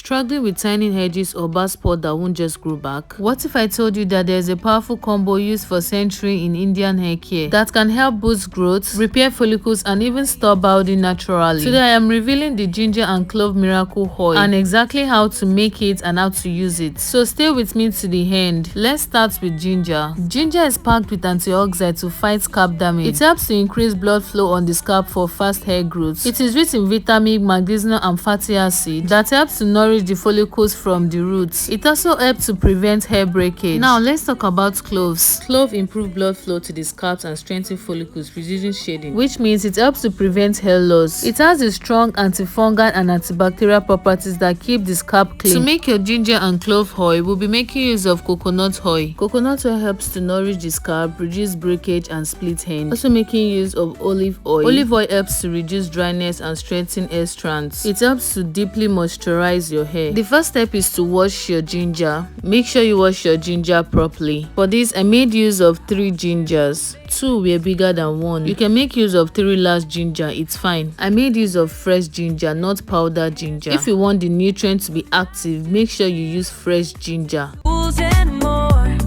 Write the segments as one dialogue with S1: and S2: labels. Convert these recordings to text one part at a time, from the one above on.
S1: Struggling with tiny hedges or bad spot that won't just grow back? What if I told you that there's a powerful combo used for centuries in Indian hair care that can help boost growth, repair follicles, and even stop balding naturally? Today I am revealing the ginger and clove miracle oil and exactly how to make it and how to use it. So stay with me to the end. Let's start with ginger. Ginger is packed with antioxidants to fight scalp damage. It helps to increase blood flow on the scalp for fast hair growth. It is rich in vitamin, magnesium, and fatty acid that helps to nourish the follicles from the roots. It also helps to prevent hair breakage. Now let's talk about cloves. Clove improve blood flow to the scalp and strengthen follicles, reducing shedding, which means it helps to prevent hair loss. It has the strong antifungal and antibacterial properties that keep the scalp clean. To make your ginger and clove oil, we'll be making use of coconut oil. Coconut oil helps to nourish the scalp, reduce breakage and split ends. Also making use of olive oil. Olive oil helps to reduce dryness and strengthen hair strands. It helps to deeply moisturize your hair. The first step is to wash your ginger. Make sure you wash your ginger properly. For this, I made use of 3 gingers. 2 were bigger than 1. You can make use of 3 large ginger, it's fine. I made use of fresh ginger, not powdered ginger. If you want the nutrients to be active, make sure you use fresh ginger.
S2: And more.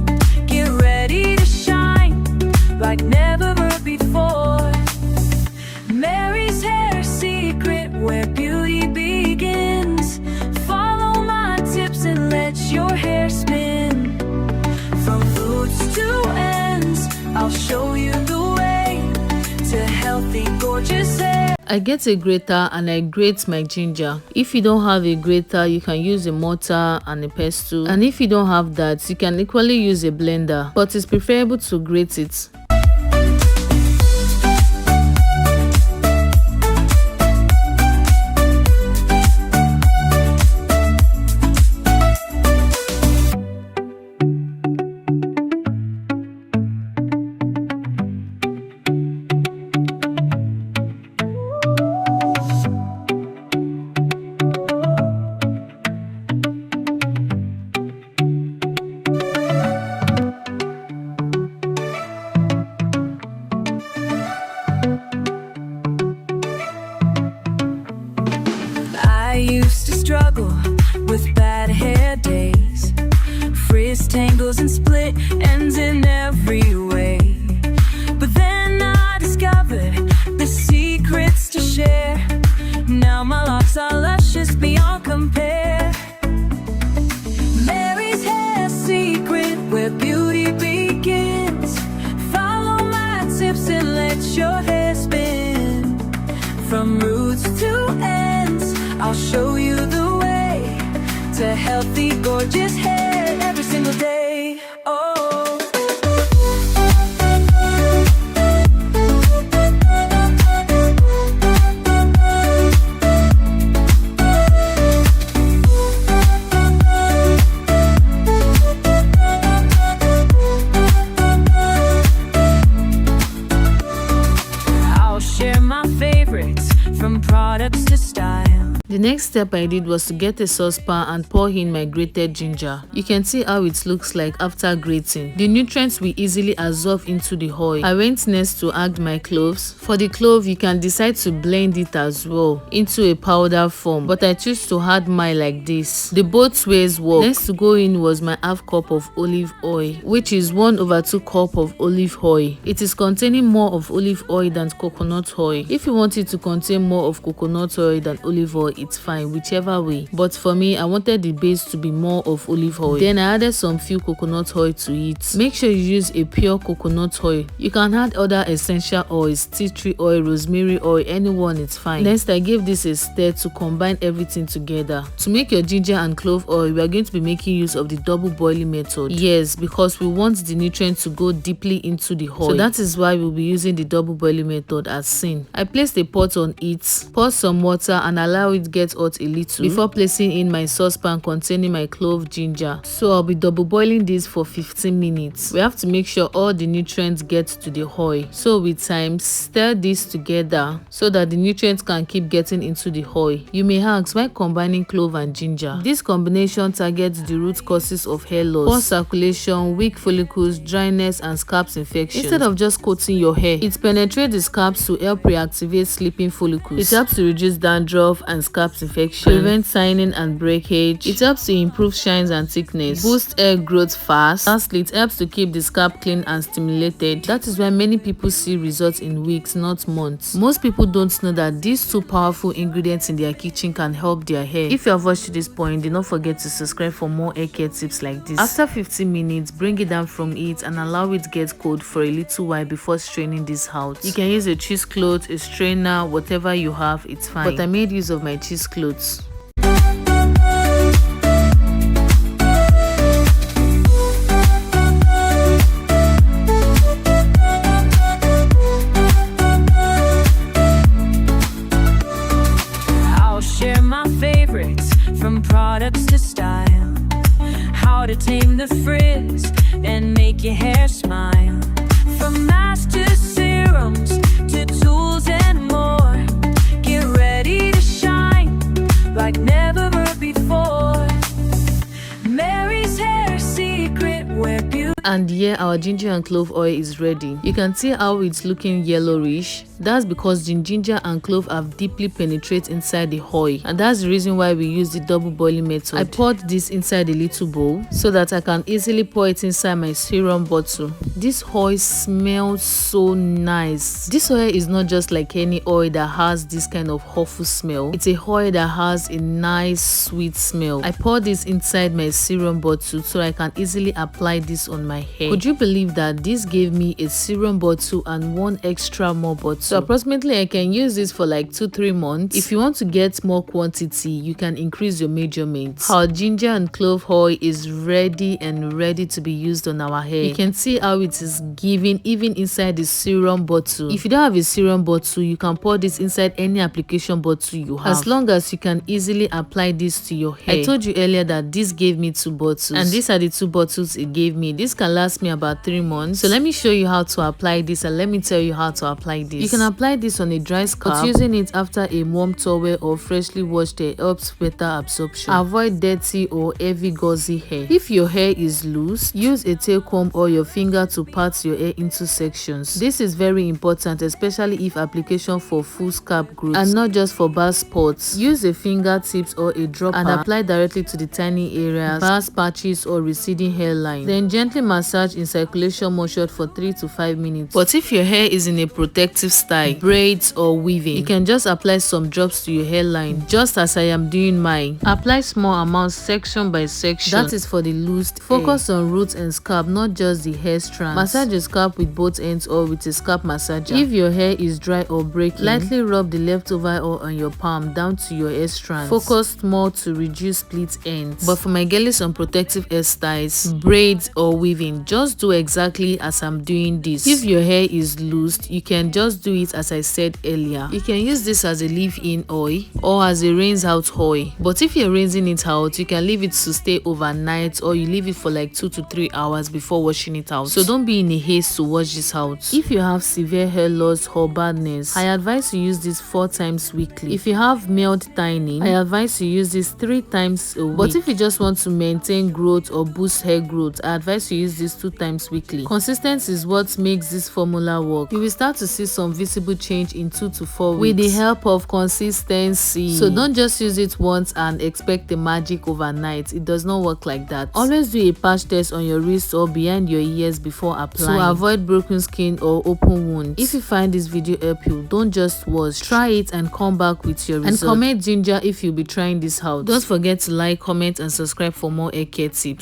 S2: Get ready to shine like never before. Mary's hair secret, where beauty begins. Follow my tips and let your hair spin. From roots to ends, I'll show you the way to healthy, gorgeous hair.
S1: I get a grater and I grate my ginger. If you don't have a grater, you can use a mortar and a pestle. And if you don't have that, you can equally use a blender, but it's preferable to grate it.
S2: I used to struggle with bad hair days, frizz tangles and split ends in every way. But then I discovered the secrets to share. Now my locks are luscious beyond compare. Mary's hair secret, where beauty begins. Follow my tips and let your hair spin. From roots to ends, I'll show you the way to healthy, gorgeous hair every single day. Oh. I'll share my favorites from products to style.
S1: The next step I did was to get a saucepan and pour in my grated ginger. You can see how it looks like after grating. The nutrients will easily absorb into the oil. I went next to add my cloves. For the clove, you can decide to blend it as well into a powder form, but I choose to add mine like this. The both ways work. Next to go in was my half cup of olive oil, which is 1/2 cup of olive oil. It is containing more of olive oil than coconut oil. If you want it to contain more of coconut oil than olive oil, it's fine, whichever way. But for me, I wanted the base to be more of olive oil. Then I added some few coconut oil to it. Make sure you use a pure coconut oil. You can add other essential oils, tea tree oil, rosemary oil, anyone, it's fine. Next, I gave this a stir to combine everything together. To make your ginger and clove oil, we are going to be making use of the double boiling method. Yes, because we want the nutrients to go deeply into the oil. So that is why we'll be using the double boiling method as seen. I placed a pot on it, pour some water and allow it get hot a little before placing in my saucepan containing my clove ginger. So I'll be double boiling this for 15 minutes. We have to make sure all the nutrients get to the oil. So with time, stir this together so that the nutrients can keep getting into the oil. You may ask, why combining clove and ginger? This combination targets the root causes of hair loss, poor circulation, weak follicles, dryness, and scalp infection. Instead of just coating your hair, it penetrates the scalp to help reactivate sleeping follicles. It helps to reduce dandruff and scalp scalp infection, prevent signing and breakage. It helps to improve shines and thickness, boost hair growth fast. Lastly, it helps to keep the scalp clean and stimulated. That is why many people see results in weeks, not months. Most people don't know that these two powerful ingredients in their kitchen can help their hair. If you have watched to this point, do not forget to subscribe for more hair care tips like this. After 15 minutes, bring it down from it and allow it to get cold for a little while before straining this out. You can use a cheesecloth, a strainer, whatever you have, it's fine. But I made use of my cheesecloths.
S2: From products to style, how to tame the frizz and make your hair smile. From master serums to tools and more, get ready to shine like never before. Mary's hair secret, where beauty.
S1: And here our ginger and clove oil is ready. You can see how it's looking yellowish. That's because the ginger and clove have deeply penetrated inside the oil, and that's the reason why we use the double boiling method. I poured this inside a little bowl so that I can easily pour it inside my serum bottle. This oil smells so nice. This oil is not just like any oil that has this kind of awful smell. It's a oil that has a nice sweet smell. I poured this inside my serum bottle so I can easily apply this on my hair. Would you believe that this gave me a serum bottle and one extra more bottle? So approximately I can use this for like 2-3 months. If you want to get more quantity, you can increase your measurements. Our ginger and clove oil is ready to be used on our hair. You can see how it is giving even inside the serum bottle. If you don't have a serum bottle, you can pour this inside any application bottle you have, as long as you can easily apply this to your hair. I told you earlier that this gave me 2 bottles, and these are the 2 bottles it gave me. This can last me about 3 months. So let me show you how to apply this, and let me tell you how to apply this. You can apply this on a dry scalp, but using it after a warm towel or freshly washed hair helps better absorption. Avoid dirty or heavy gauzy hair. If your hair is loose, use a tail comb or your finger to part your hair into sections. This is very important, especially if application for full scalp growth and not just for bald spots. Use a fingertips or a dropper and apply directly to the tiny areas, bald patches or receding hairline. Then gently massage in circulation motion for 3 to 5 minutes. But if your hair is in a protective style, braids or weaving, you can just apply some drops to your hairline, just as I am doing mine. Apply small amounts section by section. That is for the loose hair. Focus on roots and scalp, not just the hair strands. Massage your scalp with both ends or with a scalp massager. If your hair is dry or breaking, lightly rub the leftover oil on your palm down to your hair strands. Focus more to reduce split ends. But for my girlies on protective hairstyles, braids or weaving, just do exactly as I'm doing this. If your hair is loose, you can just do it as I said earlier. You can use this as a leave-in oil or as a rinse out oil. But if you're rinsing it out, you can leave it to stay overnight, or you leave it for like 2 to 3 hours before washing it out. So don't be in a haste to wash this out. If you have severe hair loss or baldness, I advise you use this 4 times weekly. If you have mild thinning, I advise you use this 3 times a week. But if you just want to maintain growth or boost hair growth, I advise you use this 2 times weekly. Consistency is what makes this formula work. You will start to see some visible change in 2 to 4 weeks with the help of consistency. So don't just use it once and expect the magic overnight. It does not work like that. Always do a patch test on your wrist or behind your ears before applying, to avoid broken skin or open wounds. If you find this video helpful, don't just watch. Try it and come back with your results. And comment ginger if you'll be trying this out. Don't forget to like, comment and subscribe for more hair care tips.